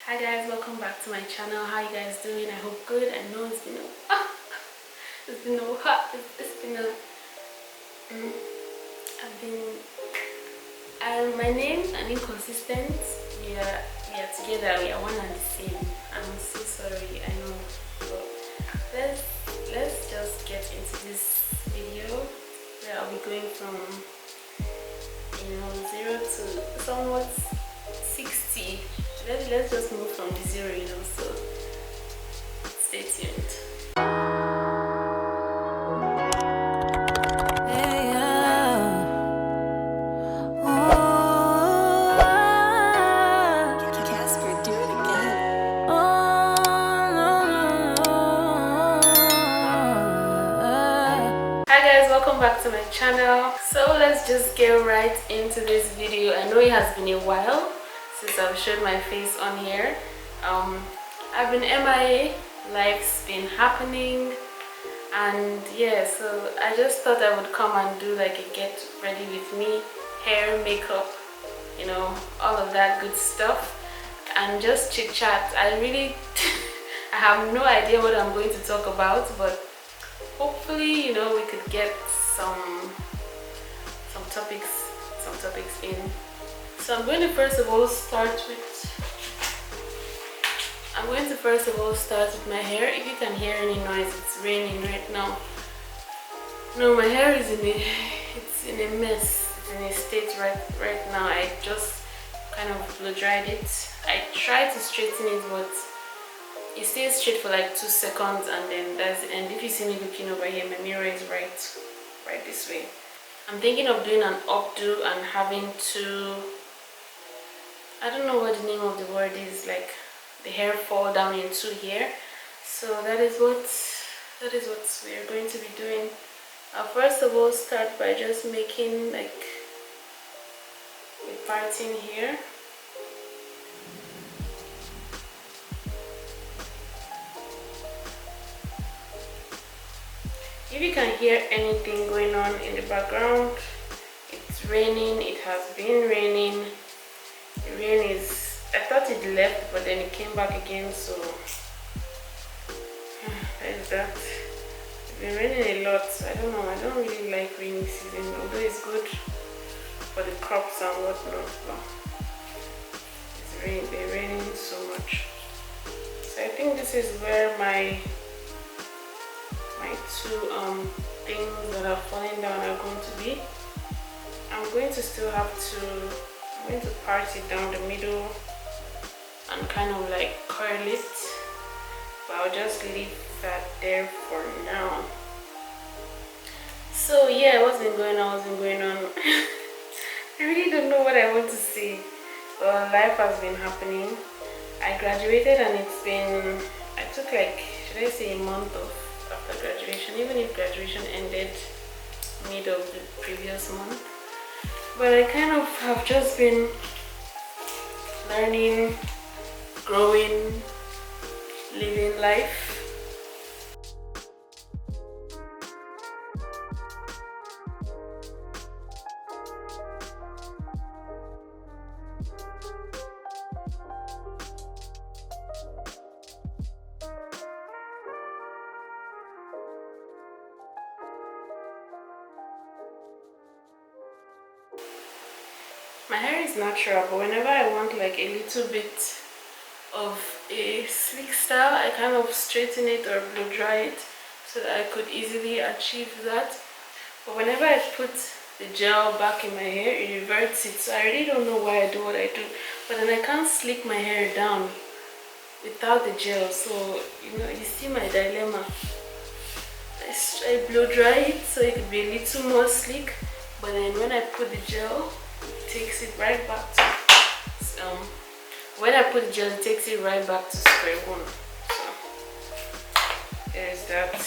Hi guys, welcome back to my channel. How you guys doing? I hope good. I know it's been my name's an inconsistent. We are together. We are one and the same. I'm so sorry. I know. But let's just get into this video where I'll be going from 0 to somewhat 60. Let's just move from the 0, so stay tuned. Hi guys, welcome back to my channel. So let's just get right into this video. I know it has been a while since I've showed my face on here. I've been MIA, life's been happening, and yeah, so I just thought I would come and do like a get ready with me, hair, makeup, all of that good stuff, and just chit chat. I really I have no idea what I'm going to talk about, but hopefully we could get some topics in. So I'm going to first of all start with my hair. If you can hear any noise, it's raining right now. No, my hair is in a mess. It's in a state right now. I just kind of blow dried it. I tried to straighten it, but it stays straight for like 2 seconds, and then that's the end. If you see me looking over here, my mirror is right this way. I'm thinking of doing an updo and having to, I don't know what the name of the word is, like the hair fall down into here. So that is what we are going to be doing. I'll first of all start by just making like a parting here. If you can hear anything going on in the background, it's raining. It has been raining. The rain is, I thought it left, but then it came back again, so that is that. It's been raining a lot, so I don't know. I don't really like rainy season, although it's good for the crops and whatnot, but it's been raining so much. So I think this is where my two things that are falling down are going to be. I'm going to part it down the middle and kind of like curl it, but I'll just leave that there for now. So yeah, what's been going on? I really don't know what I want to say. Well, life has been happening. I graduated, and I took like, should I say, a month off after graduation, even if graduation ended mid of the previous month. But I kind of have just been learning, growing, living life. My hair is natural, but whenever I want like a little bit of a sleek style, I kind of straighten it or blow dry it so that I could easily achieve that. But whenever I put the gel back in my hair, it reverts it. So I really don't know why I do what I do. But then I can't slick my hair down without the gel. So you see my dilemma. I blow dry it so it could be a little more sleek, but then when I put the gel, it takes it right back to square one. So there's that.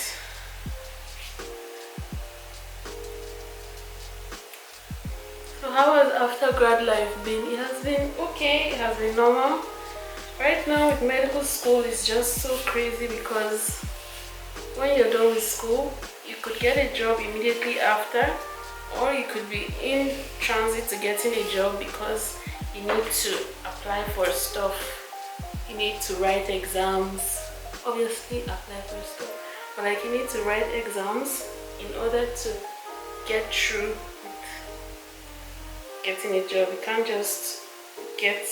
So how has after grad life been? It has been okay. It has been normal. Right now with medical school, it's just so crazy because when you're done with school, you could get a job immediately after, or you could be in transit to getting a job because you need to apply for stuff you need to write exams, obviously apply for stuff, but like you need to write exams in order to get through with getting a job. You can't just get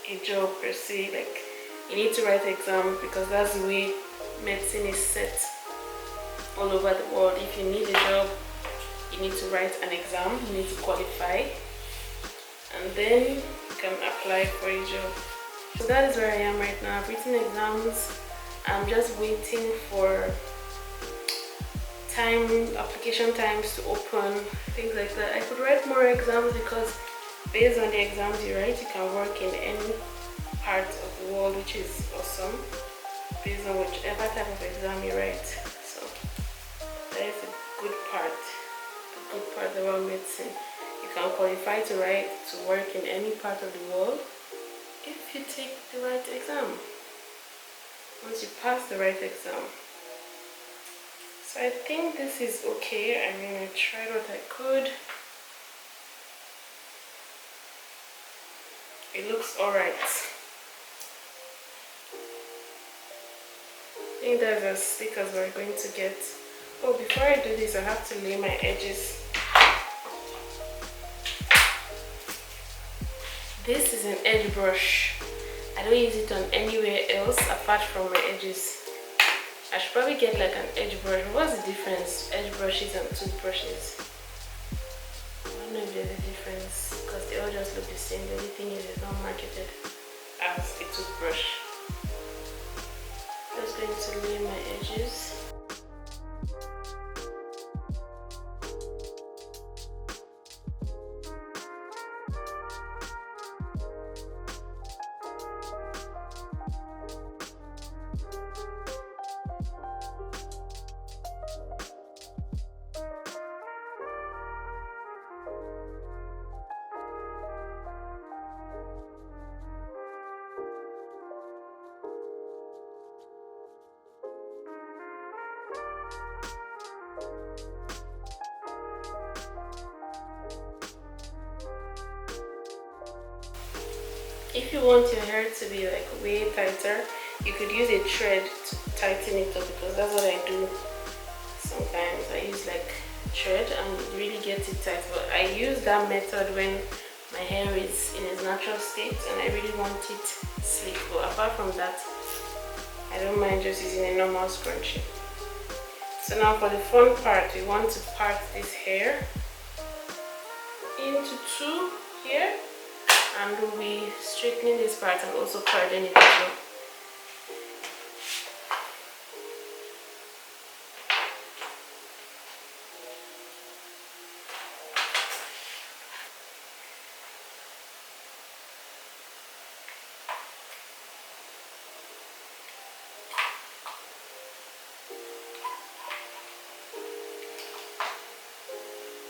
a job per se. Like you need to write exams because that's the way medicine is set all over the world. If you need a job, you need to write an exam, you need to qualify, and then you can apply for a job. So that is where I am right now. I've written exams. I'm just waiting for application times to open, things like that. I could write more exams because based on the exams you write, you can work in any part of the world, which is awesome, based on whichever type of exam you write. So that is a good part about medicine. You can qualify to work in any part of the world if you take the right exam, once you pass the right exam. So I think this is okay. I mean, I tried what I could. It looks alright. I think that's as thick as we're going to get. Oh, before I do this, I have to lay my edges. This is an edge brush. I don't use it on anywhere else apart from my edges. I should probably get like an edge brush. What's the difference? Edge brushes and toothbrushes. I don't know if there's a difference because they all just look the same. The only thing is it's not marketed as a toothbrush. Just going to lay my edges. If you want your hair to be like way tighter, you could use a thread to tighten it up, because that's what I do sometimes. I use like thread and it really gets it tight, but I use that method when my hair is in its natural state and I really want it sleek. But apart from that, I don't mind just using a normal scrunchie. So now for the front part, we want to part this hair into two here, and we'll be straightening this part and also parting it as well.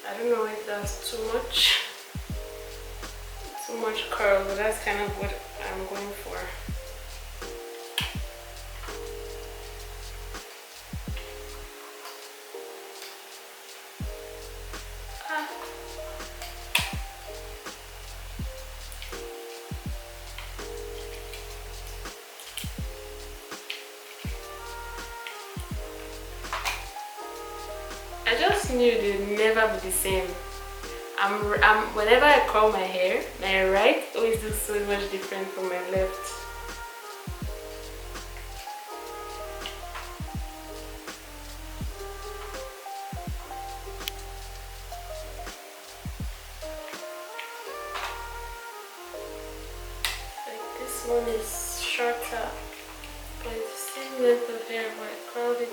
I don't know if that's too much curl, but that's kind of what I'm going for. I just knew they'd never be the same. Whenever I curl my hair, my right always looks so much different from my left. Like this one is shorter, but it's the same length of hair, but I curled it.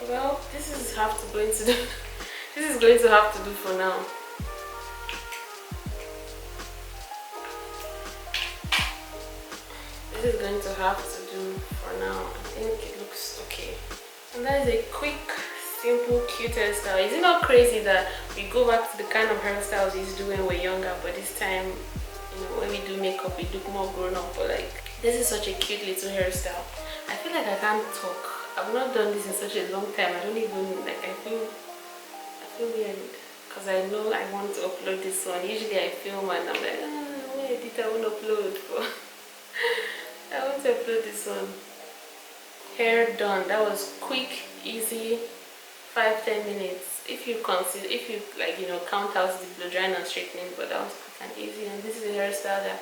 Well, this is going to have to do for now. This is going to have to do for now. I think it looks okay. And that is a quick, simple, cute hairstyle. Is it not crazy that we go back to the kind of hairstyles we used to do when we were younger, but this time, you know, when we do makeup, we look more grown up? But like, this is such a cute little hairstyle. I feel like I can't talk. I've not done this in such a long time. I don't even like. I feel weird because I know I want to upload this one. Usually I film and I'm like, what edit I want to upload for? I want to upload this one. Hair done. That was quick, easy, 5-10 minutes. If you consider, if you like, you know, count out the blow drying and straightening, but that was quick and easy. And this is a hairstyle that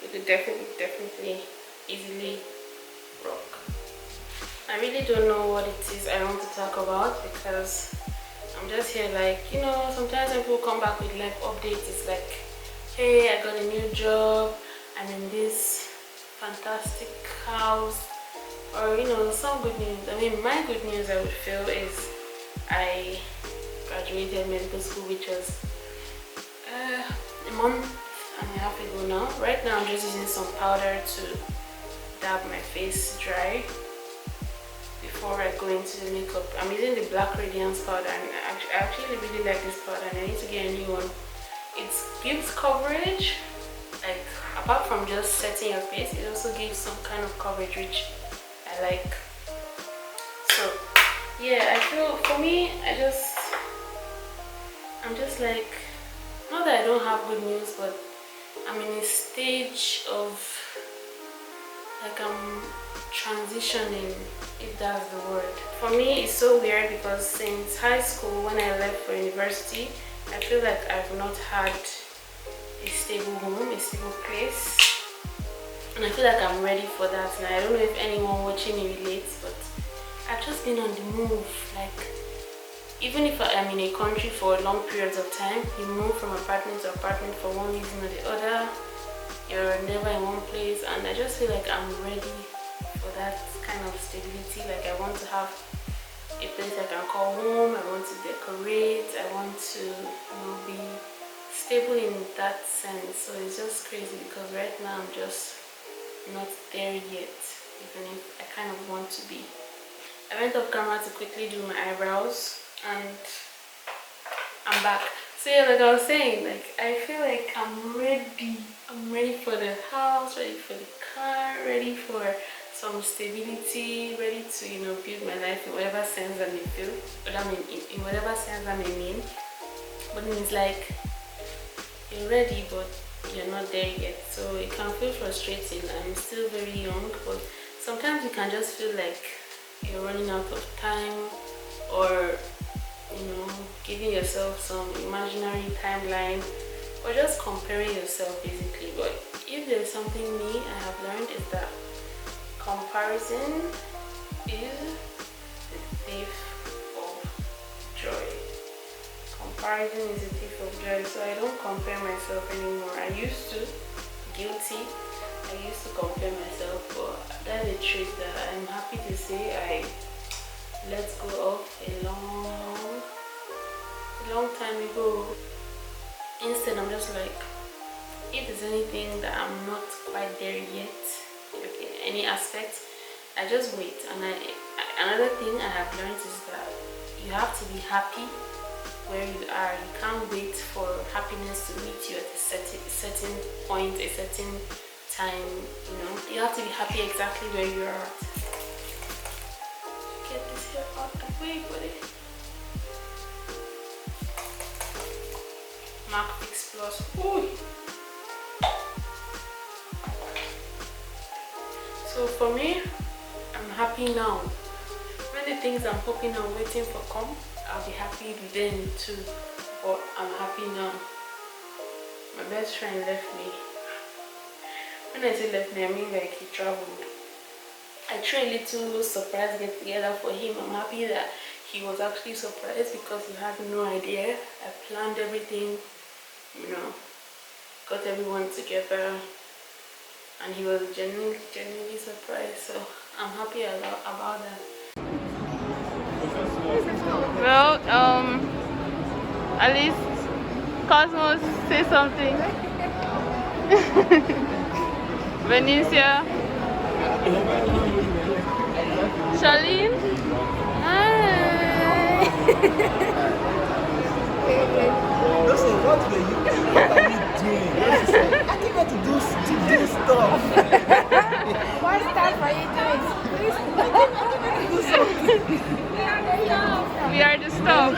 you could definitely easily rock. I really don't know what it is I want to talk about because I'm just here like, you know, sometimes when people come back with life updates, it's like, hey, I got a new job, I'm in this fantastic house, or you know, some good news. I mean, my good news I would feel is I graduated medical school, which was a month and a half ago now. Right now I'm just using some powder to dab my face dry before I go into the makeup. I'm using the Black Radiance powder, and I actually really like this powder and I need to get a new one. It gives coverage, like apart from just setting your face, it also gives some kind of coverage which I like. So yeah, I feel for me, I'm just like, not that I don't have good news, but I'm in a stage of like I'm transitioning, if that's the word. For me, it's so weird because since high school, when I left for university, I feel like I've not had a stable home, a stable place, and I feel like I'm ready for that now. I don't know if anyone watching me relates, but I've just been on the move. Like, even if I'm in a country for long periods of time, you move from apartment to apartment for one reason or the other. You're never in one place, and I just feel like I'm ready for that kind of stability. Like, I want to have a place I can call home, I want to decorate, I want to, you know, be stable in that sense. So it's just crazy because right now I'm just not there yet, even if I kind of want to be. I went off camera to quickly do my eyebrows and I'm back. So yeah, like I was saying, like I feel like I'm ready for the house, ready for the car, ready for some stability, ready to, you know, build my life in whatever sense I may feel, but I mean in whatever sense I may mean. But it's like you're ready but you're not there yet, so it can feel frustrating. I'm still very young, but sometimes you can just feel like you're running out of time, or you know, giving yourself some imaginary timeline, or just comparing yourself basically. But if there's something me I have learned, is that comparison is the thief of joy. Comparison is a thief of joy. So I don't compare myself anymore. I used to, guilty, I used to compare myself, but that's a trait that I'm happy to say I let go of a long time ago. Instead, I'm just like, if there's anything that I'm not quite there yet, like in any aspect, I just wait. And another thing I have learned is that you have to be happy where you are. You can't wait for happiness to meet you at a certain point, a certain time. You know, you have to be happy exactly where you are at. Get this hair out the way, buddy. Mac Fix Plus. Ooh. So for me, I'm happy now. When the things I'm hoping and waiting for come, I'll be happy then too. But I'm happy now. My best friend left me. When I say left me, I mean like he traveled. I threw a little surprise get together for him. I'm happy that he was actually surprised because he had no idea. I planned everything, you know, got everyone together, and he was genuinely surprised. So I'm happy about that. Well, at least Cosmos say something. Venicia. Charlene. Hi. Listen, what are you doing? I came here to do stuff. What stuff are you doing? I came here to do some We are the stuff.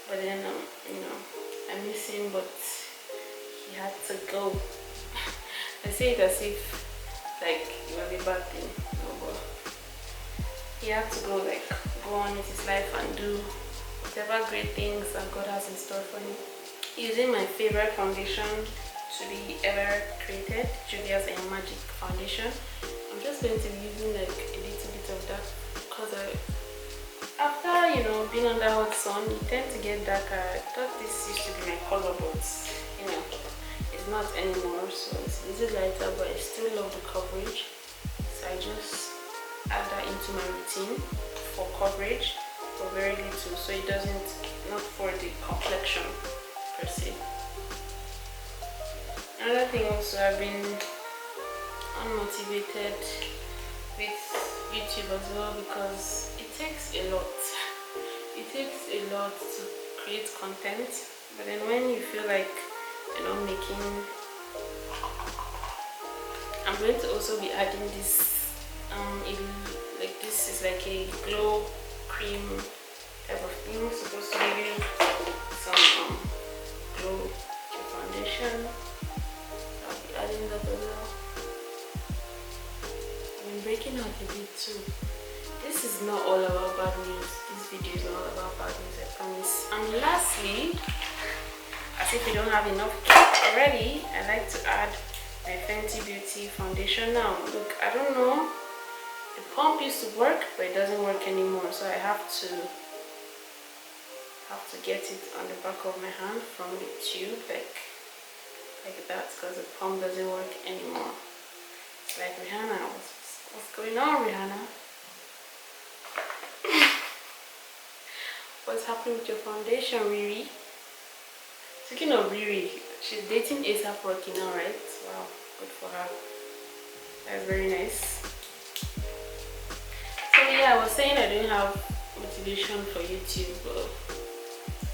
But then, you know, I miss him, but he had to go. I say it as if like it was a bad thing, no, but he had to go, like go on with his life and do whatever great things that God has in store for him. Using my favorite foundation to be ever created, Juvias Magic foundation. I'm just going to be using like a little bit of that because after, you know, being under hot sun, you tend to get darker. I thought this used to be my color, but you know, it's not anymore, so it's a little lighter, but I still love the coverage. So I just add that into my routine for coverage, but very little, so it doesn't, not for the complexion per se. Another thing also, I've been unmotivated with YouTube as well because it takes a lot. It takes a lot to create content, but then when you feel like you're not making, I'm going to also be adding this. Like this is like a glow cream type of thing, supposed to give you some glow to your foundation. I'll be adding that as well. I've been breaking out a bit too. This is not all about bad news. This video is not all about bad news, I promise. And lastly, as if we don't have enough already, I like to add my Fenty Beauty foundation now. Look, I don't know. The pump used to work, but it doesn't work anymore. So I have to get it on the back of my hand from the tube, like that, because the pump doesn't work anymore. It's like, Rihanna, what's going on, Rihanna? What's happening with your foundation, Riri? Speaking of Riri, she's dating ASAP Rocky now, right? Wow, good for her. That's very nice. So yeah, I was saying I didn't have motivation for YouTube, but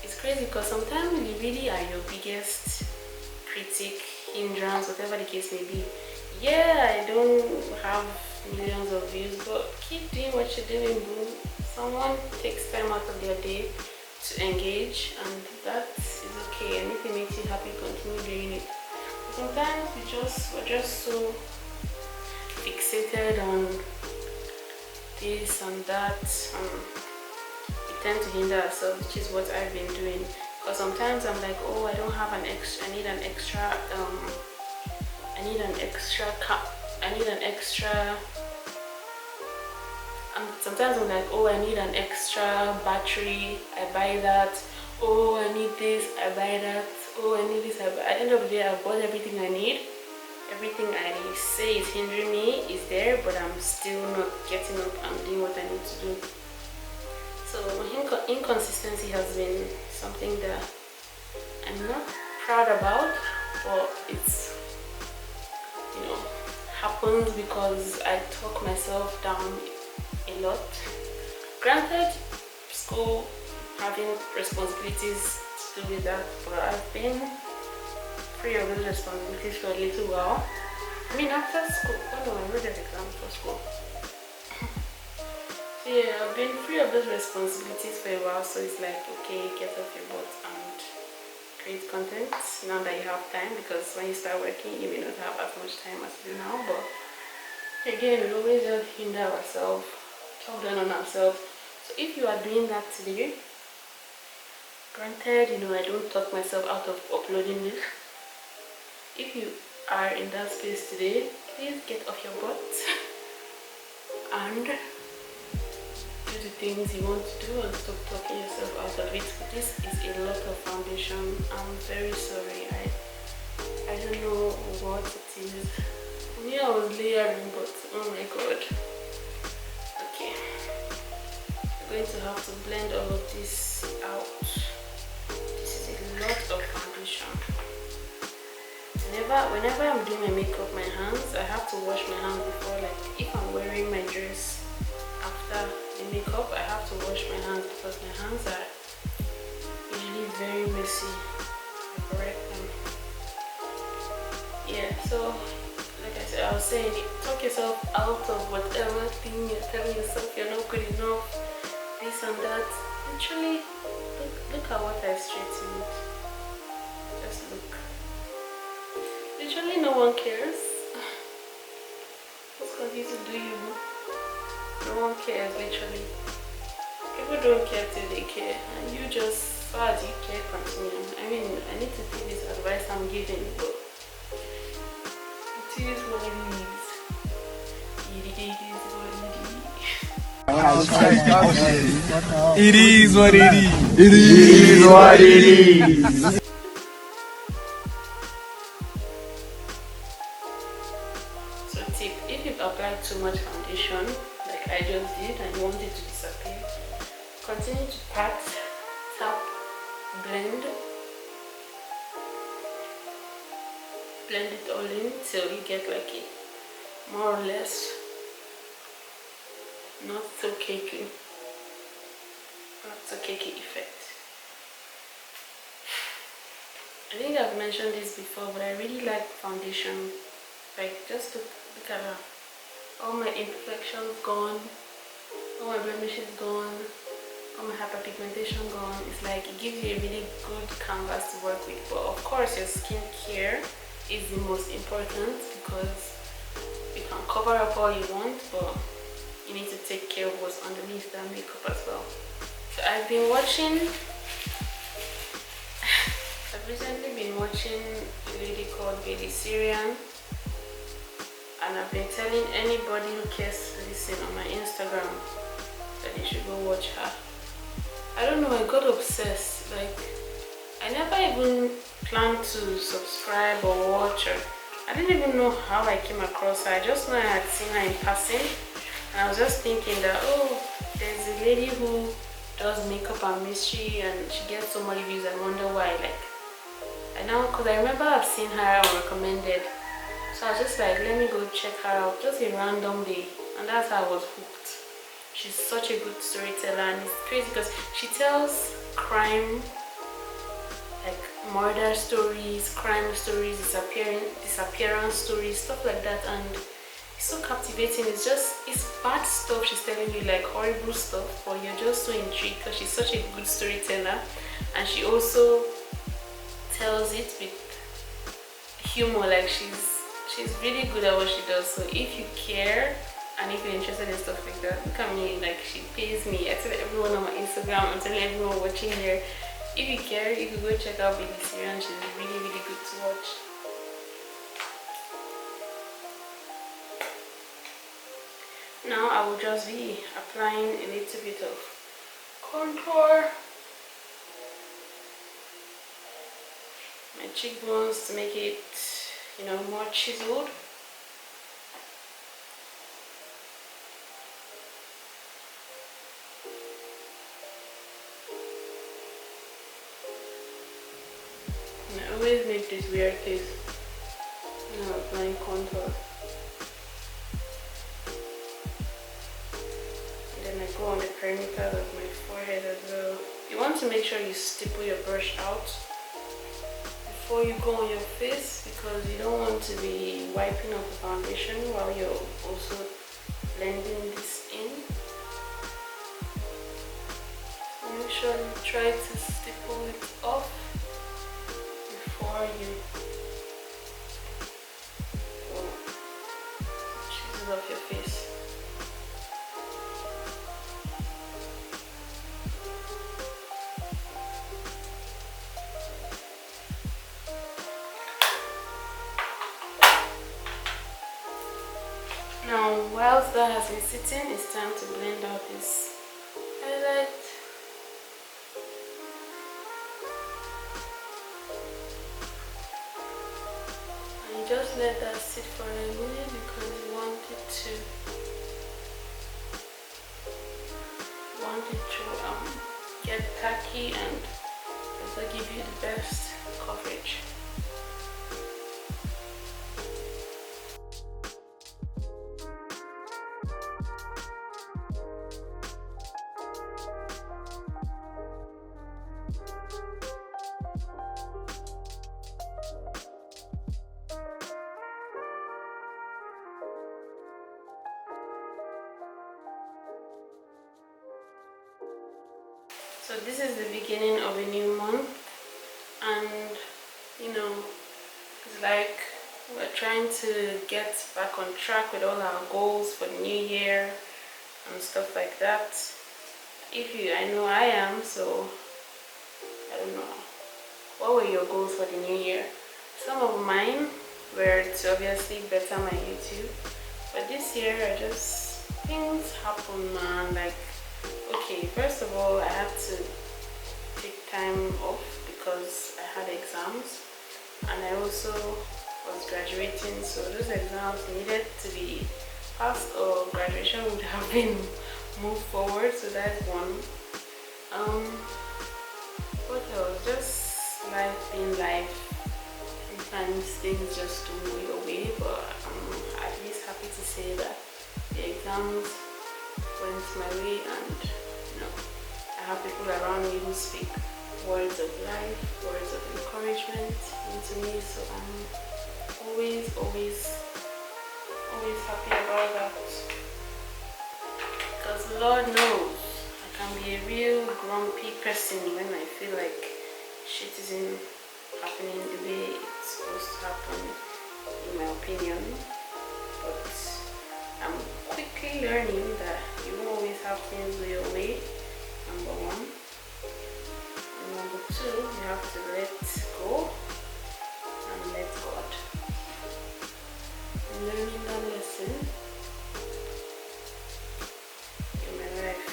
it's crazy because sometimes you really are your biggest critic, hindrance, whatever the case may be. Yeah, I don't have millions of views, but keep doing what you're doing, boo. Someone takes time out of their day to engage, and that is okay. And if it makes you happy, continue doing it. Sometimes we're just so fixated on this and that, we tend to hinder ourselves, which is what I've been doing. Because sometimes I'm like, oh, I don't have an extra, I need an extra sometimes I'm like, oh, I need an extra battery, I buy that. Oh, I need this, I buy that. Oh, I need this, I buy. At the end of the day, I've bought everything I need. Everything I say is hindering me is there, but I'm still not getting up and doing what I need to do. So inconsistency has been something that I'm not proud about, but it's, you know, happens because I talk myself down a lot. Granted, school, having responsibilities to do with that, but I've been free of those responsibilities for a little while. I mean, after school, oh no, I wrote an exam for school. So yeah, I've been free of those responsibilities for a while, so it's like, okay, get off your butt and create content now that you have time, because when you start working, you may not have as much time as you do now, but again, we always just hinder ourselves, talk down on ourselves. So if you are doing that today, granted, you know, I don't talk myself out of uploading this. If you are in that space today, please get off your butt and do the things you want to do and stop talking yourself out of it. This is a lot of foundation. I'm very sorry. I don't know what it is. For me, I was layering, but oh my god. Okay, I'm going to have to blend all of this out. This is a lot of foundation. Whenever I'm doing my makeup, my hands, I have to wash my hands before. Like if I'm wearing my dress after the makeup, I have to wash my hands because my hands are usually very messy. I correct them. So, like I said, I was saying, talk yourself out of whatever thing you're telling yourself you're not good enough, this and that. Literally, look at what I straightened. Just look. Literally, no one cares. Just continue to do you. No one cares, literally. People don't care till they care, and you just, as far as you care, continue. I mean, I need to take this advice I'm giving, but it is what it is. It is what it is. It is what it is. It is what it is. So tip, if you've applied too much foundation, like I just did, and you want it to disappear, continue to pat, tap, blend it all in till you get like a more or less not so cakey effect. I think I've mentioned this before, but I really like foundation. Like, just look at that. All my imperfections gone, all my blemishes gone, all my hyperpigmentation gone. It's like it gives you a really good canvas to work with. But of course, your skincare is the most important, because you can cover up all you want, but you need to take care of what's underneath that makeup as well. So I've recently been watching a lady called Bailey Syrian, and I've been telling anybody who cares to listen on my Instagram that they should go watch her. I don't know, I got obsessed. Like, I never even planned to subscribe or watch her. I didn't even know how I came across her. I just know I had seen her in passing, and I was just thinking that, oh, there's a lady who does makeup and mystery and she gets so many views. I wonder why. Like, I know, because I remember I've seen her on recommended, so I was just like, let me go check her out just a random day, and that's how I was hooked. She's such a good storyteller, and it's crazy because she tells crime, like murder stories, crime stories, disappearance stories, stuff like that, and it's so captivating. It's bad stuff she's telling you, like horrible stuff, but you're just so intrigued because she's such a good storyteller, and she also tells it with humor. Like, she's really good at what she does. So if you care and if you're interested in stuff like that, look at me. Like, she pays me. I tell everyone on my Instagram, I'm telling everyone watching here, if you care, you can go check out Baby Syrian. She's really good to watch. Now I will just be applying a little bit of contour, my cheekbones, to make it, you know, more chiseled. And I always make this weird face when I'm applying contour. And then I go on the perimeter of my forehead as well. You want to make sure you stipple your brush out before you go on your face, because you don't want to be wiping off the foundation while you're also blending this in. So make sure you try to stipple it off before you chisel off your face. Now, whilst that has been sitting, it's time to blend out this highlight. And you just let that sit for a minute because you want it to get tacky and also give you the best coverage. So this is the beginning of a new month, and you know, it's like we're trying to get back on track with all our goals for the new year and stuff like that. I know I am, so I don't know. What were your goals for the new year? Some of mine were to obviously better my YouTube, but this year things happen, man. Like, okay, first of all, I had to take time off because I had exams, and I also was graduating, so those exams needed to be passed or graduation would have been moved forward. So that's one. What else? Just life being life. Sometimes things just don't go your way, but I'm at least happy to say that the exams went my way, and you know, I have people around me who speak words of life, words of encouragement into me, so I'm always happy about that, because Lord knows I can be a real grumpy person when I feel like shit isn't happening the way it's supposed to happen, in my opinion. But I'm quickly learning that you won't always have things go your way, number one. And number two, you have to let go and let God. I'm learning that lesson in my life.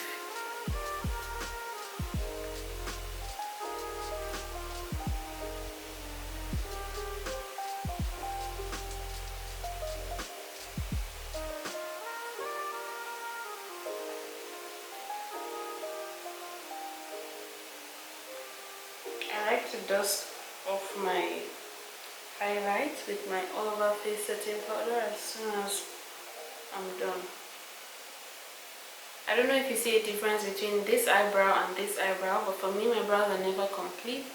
I like to dust off my highlight with my all over face setting powder as soon as I'm done. I don't know if you see a difference between this eyebrow and this eyebrow, but for me my brows are never complete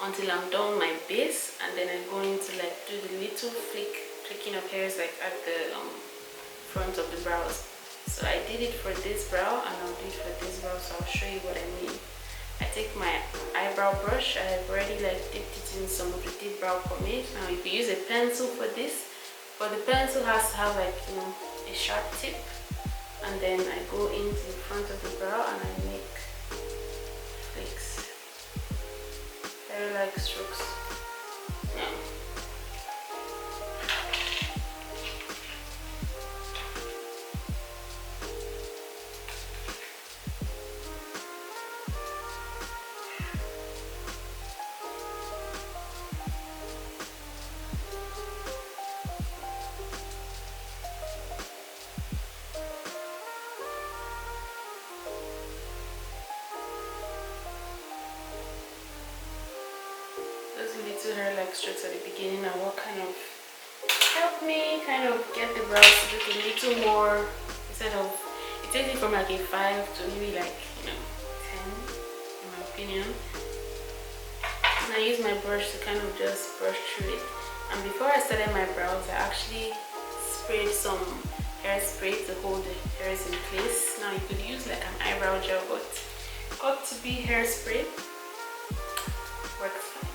until I'm done my base, and then I go into like do the little flicking of hairs like at the front of the brows. So I did it for this brow and I'll do it for this brow, so I'll show you what I mean. I take my eyebrow brush. I've already like dipped it in some of the deep brow pomade. Now you can use a pencil for this, but the pencil has to have like, you know, a sharp tip, and then I go into the front of the brow and I make flicks, very like strokes. Now little hair like strokes at the beginning are what kind of help me kind of get the brows to look a little more, instead of, it takes it from like a 5 to maybe like, you know, 10 in my opinion. And I use my brush to kind of just brush through it. And before I started my brows, I actually sprayed some hairspray to hold the hairs in place. Now you could use like an eyebrow gel, but got to be hairspray works fine.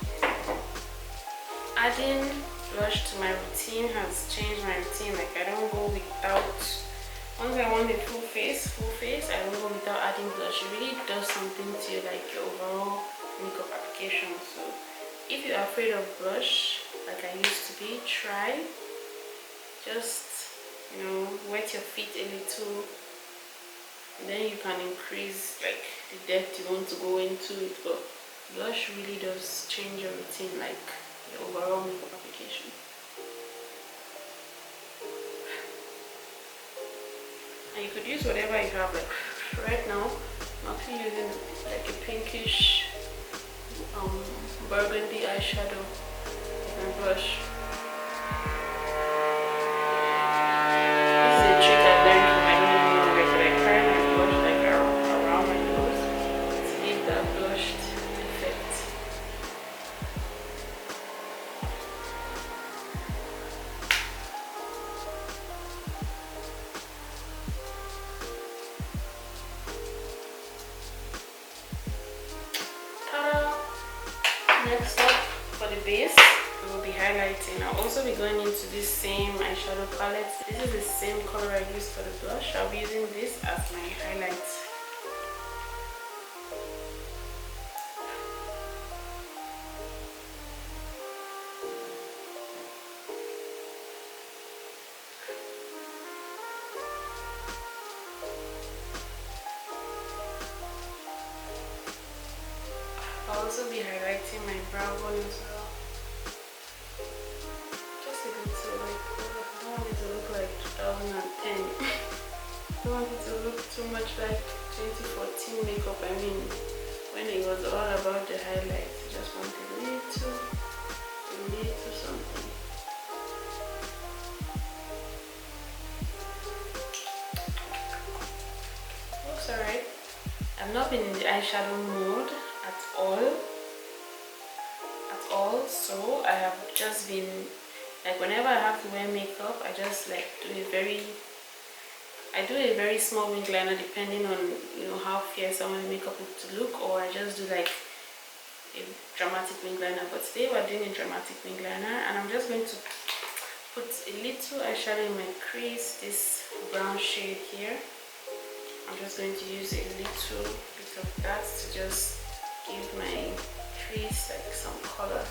Adding blush to my routine has changed my routine. Like I don't go without, once I want a full face, I don't go without adding blush. It really does something to like your overall makeup application. So if you're afraid of blush like I used to be, try just, you know, wet your feet a little, and then you can increase like the depth you want to go into it. But blush really does change your routine, like your overall makeup application. And you could use whatever you have. Like right now I'm actually using like a pinkish burgundy eyeshadow and blush. This is a trick I learned from, I don't even know where, but I carry my blush like around my nose to give that blushed effect. base, we will be highlighting. I'll also be going into this same eyeshadow palette. This is the same color I used for the blush. I'll be using this as my highlight. I'll also be highlighting my brow bone as well. Just a little, like, I don't want it to look like 2010. I don't want it to look too much like 2014 makeup. I mean, when it was all about the highlights, I just wanted a little something. Looks alright. I've not been in the eyeshadow mode at all, so I have just been like, whenever I have to wear makeup, I just like do a very small wing liner, depending on, you know, how fierce I want the makeup to look, or I just do like a dramatic wing liner. But today we're doing a dramatic wing liner, and I'm just going to put a little eyeshadow in my crease, this brown shade here. I'm just going to use a little bit of that to just give my crease like some color.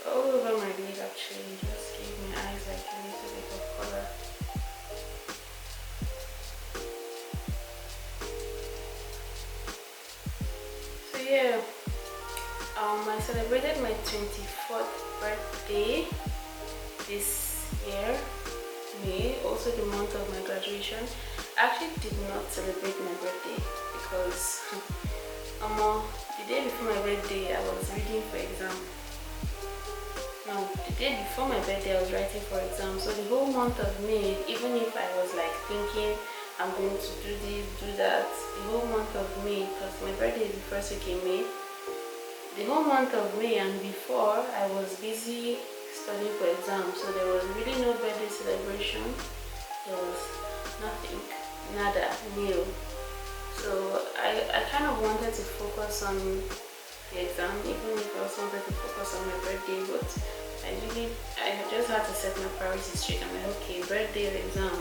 All over my lid actually, just give my eyes like a little bit of color. So yeah, I celebrated my 24th birthday this year, May, also the month of my graduation. I actually did not celebrate my birthday because the day before my birthday I was reading for exam. No, the day before my birthday I was writing for exam. So the whole month of May, even if I was like thinking I'm going to do this, do that, the whole month of May, because my birthday is the first week in May, the whole month of May and before, I was busy studying for exams. So there was really no birthday celebration. There was nothing, nada, nil. So I kind of wanted to focus on the exam, even if I also wanted to focus on my birthday, but I just had to set my priorities straight. I'm like, okay, birthday, exam,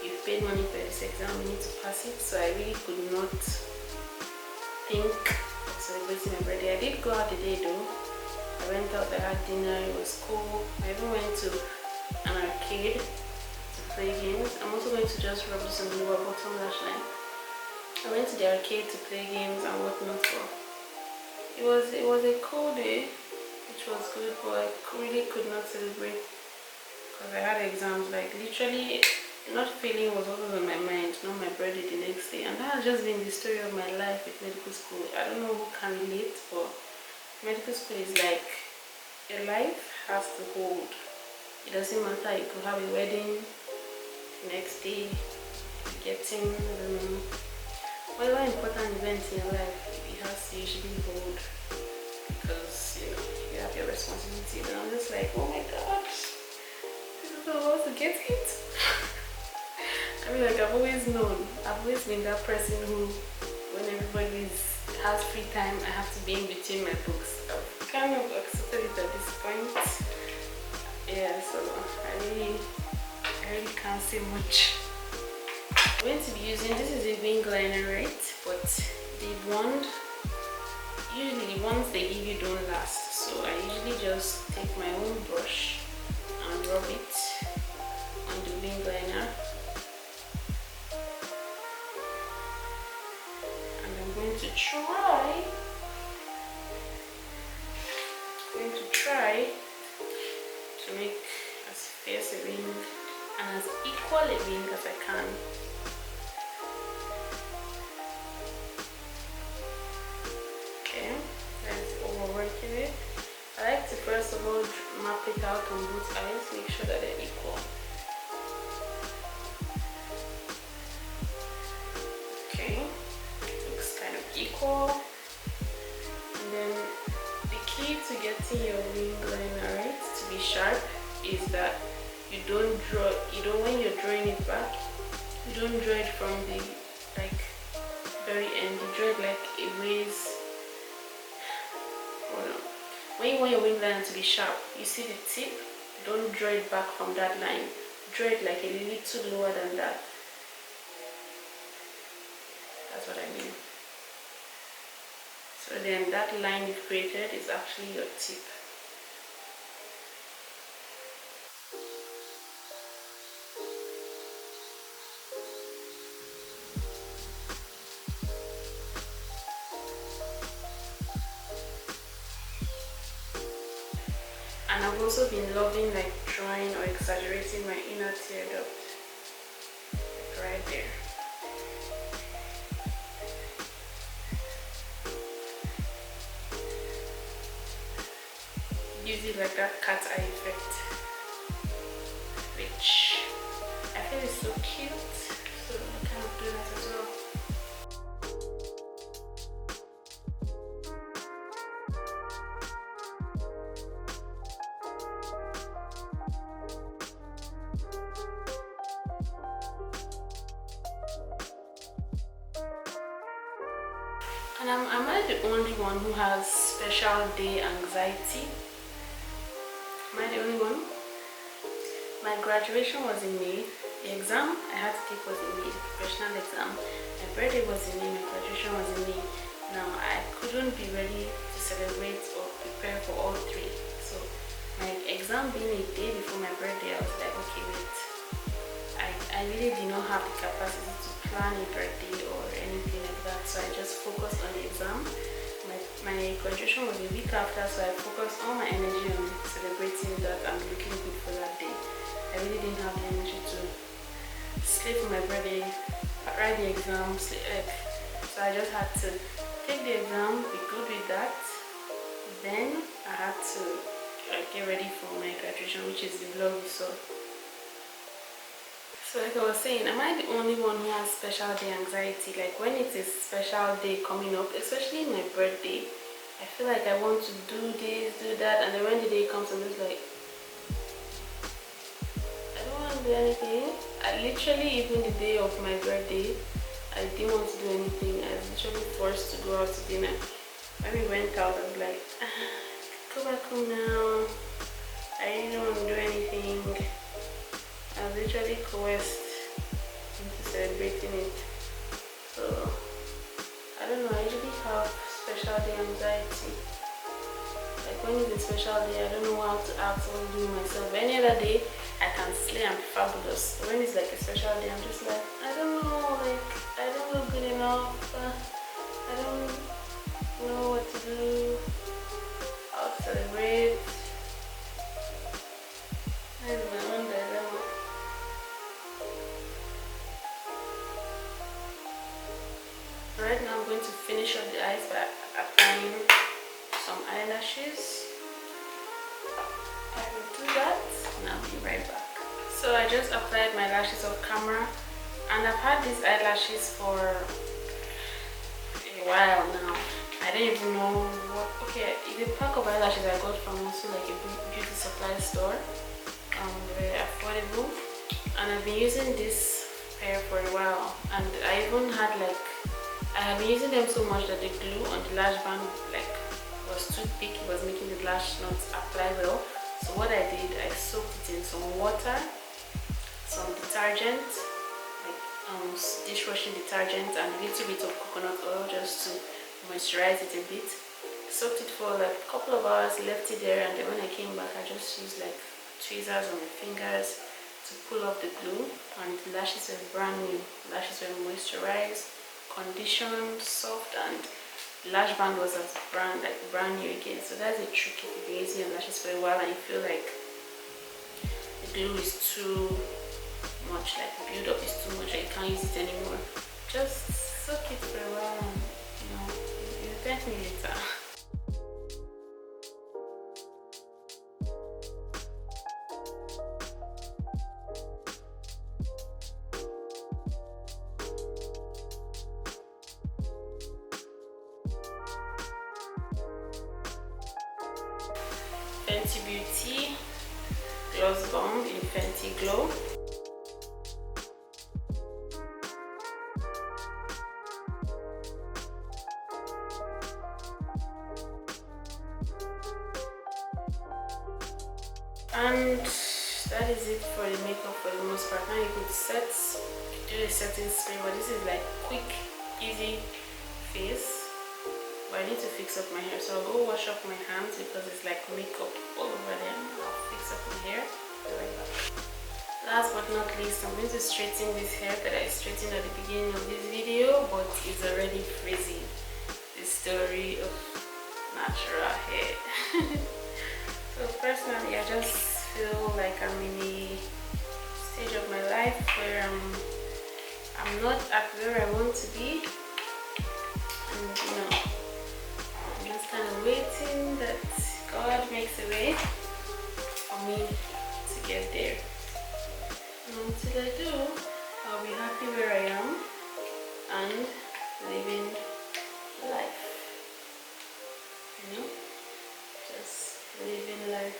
you've paid money for this exam, you need to pass it. So I really could not think of celebrating my birthday. I did go out the day though. I went out, I had dinner, it was cool. I even went to an arcade to play games. I'm also going to just rub some lower bottom lash line. I went to the arcade to play games and whatnot. It was a cool day, which was good, but I really could not celebrate because I had exams. Like literally, not failing was always on my mind, not my birthday the next day. And that has just been the story of my life with medical school. I don't know who can relate, but medical school is like your life has to hold. It doesn't matter, you could have a wedding the next day, getting whatever important events in your life, it has to usually hold because you know you have your responsibilities. And I'm just like, oh my gosh, this is how I want to get it. I mean, like, I've always known, I've always been that person who, when everybody has free time, I have to be in between my books. I've kind of accepted it at this point. Yeah, so I really can't say much. I'm going to be using, this is a wing liner, right? But the wand, usually the ones they give you don't last. So I usually just take my own brush and rub it on the wing liner. And I'm going to try to make as fierce a wing and as equal a wing as I can. Working it. I like to first of all map it out on both eyes, make sure that they're equal. Okay, looks kind of equal. And then the key to getting your wing liner right to be sharp is that when you're drawing it back, you don't draw it from the very end. You draw it like a ways. Hold on. When you want your wing liner to be sharp, you see the tip. Don't draw it back from that line. Draw it like a little lower than that. That's what I mean. So then that line you've created is actually your tip. And I've also been loving like drawing or exaggerating my inner tear duct, like right there. Gives it like that cat eye effect, which I feel is so cute. So I kind of do that as well. And am I the only one who has special day anxiety? Am I the only one? My graduation was in May. The exam I had to take was in May, the professional exam. My birthday was in May, my graduation was in May. Now I couldn't be ready to celebrate or prepare for all three. So my exam being a day before my birthday, I was like, okay, wait. I really did not have the capacity to plan a birthday or anything like that, so I just focused on the exam. My graduation was a week after, so I focused all my energy on celebrating that and looking good for that day. I really didn't have the energy to sleep for my birthday, write the exam, sleep, so I just had to take the exam, be good with that. Then I had to get ready for my graduation, which is the vlog you saw. So like I was saying, am I the only one who has special day anxiety? Like when it's a special day coming up, especially my birthday, I feel like I want to do this, do that, and then when the day comes, I'm just like, I don't want to do anything. I literally, even the day of my birthday, I didn't want to do anything. I was literally forced to go out to dinner. When we went out, I was like, go back home now. I really don't want to do anything. I was literally coerced into celebrating it. So I don't know, I usually have special day anxiety. Like when it's a special day, I don't know how to act or do myself. But any other day, I can slay and be fabulous. But when it's like a special day, I'm just like, I don't know, like I don't look good enough. I don't know what to do, how to celebrate. I don't know. Right now I'm going to finish up the eyes by applying some eyelashes. I will do that and I'll be right back. So I just applied my lashes off camera, and I've had these eyelashes for a while now. I don't even know what. Okay, the pack of eyelashes I got from also like a beauty supply store. Very affordable, and I've been using this pair for a while, and I even had like, I have been using them so much that the glue on the lash band like was too thick. It was making the lash not apply well. So what I did, I soaked it in some water, some detergent, like dishwashing detergent, and a little bit of coconut oil just to moisturize it a bit. Soaked it for like a couple of hours, left it there, and then when I came back, I just used like tweezers on my fingers to pull off the glue, and the lashes were brand new. Lashes were moisturized, conditioned, soft, and the lash band was as brand new again. So that's a trick if you've been using your lashes for a while and you feel like the glue is too much, like the build up is too much, and you can't use it anymore. Just soak it for a while, and you know, you'll thank me later. Fenty Beauty Gloss Bomb in Fenty Glow. And that is it for the makeup for the most part. Now you could do a setting spray, but this is like quick, easy face. But I need to fix up my hair, so I'll go wash up my hands because it's like makeup all over them. I'll fix up my hair. Be right back. Last but not least, I'm going to straighten this hair that I straightened at the beginning of this video, but it's already frizzy. The story of natural hair. So personally, I just feel like I'm in a stage of my life where I'm not at where I want to be, and you know, I'm just kind of waiting that God makes a way for me to get there. And until I do, I'll be happy where I am and living life, you know, just living life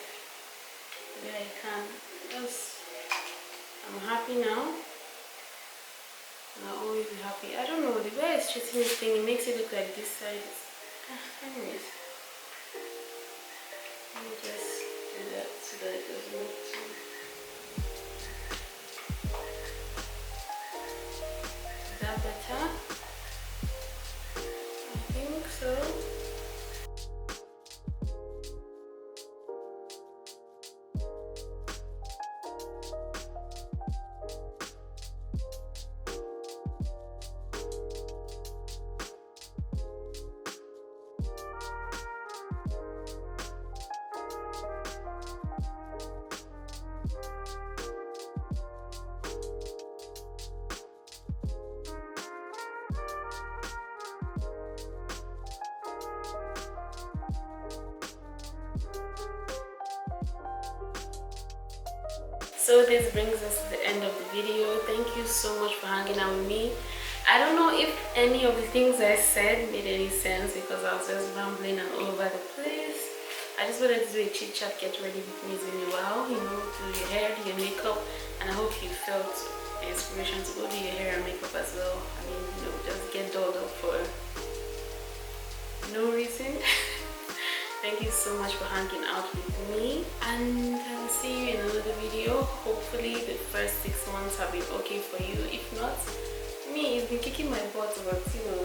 the way I can, because I'm happy now and I'll always be happy. I don't know, the way I straighten this thing, it makes it look like this side is... anyways, let me just do that so that it doesn't look too... Is that better? I think so. So this brings us to the end of the video. Thank you so much for hanging out with me. I don't know if any of the things I said made any sense because I was just rambling and all over the place. I just wanted to do a chit chat, get ready with me in a while, you know, do your hair, do your makeup, and I hope you felt the inspiration to go do your hair and makeup as well. I mean, you know, just get dolled up for no reason. Thank you so much for hanging out with me, and I will see you in another video. Hopefully the first 6 months have been okay for you. If not, me, it's been kicking my butt, but you know,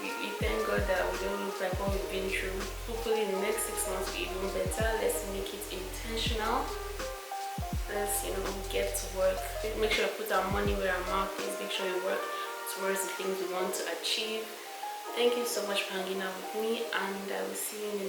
we thank God that we don't look like what we've been through. Hopefully the next 6 months will be even better. Let's make it intentional. Let's, you know, get to work. Make sure we put our money where our mouth is. Make sure we work towards the things we want to achieve. Thank you so much for hanging out with me, and I will see you in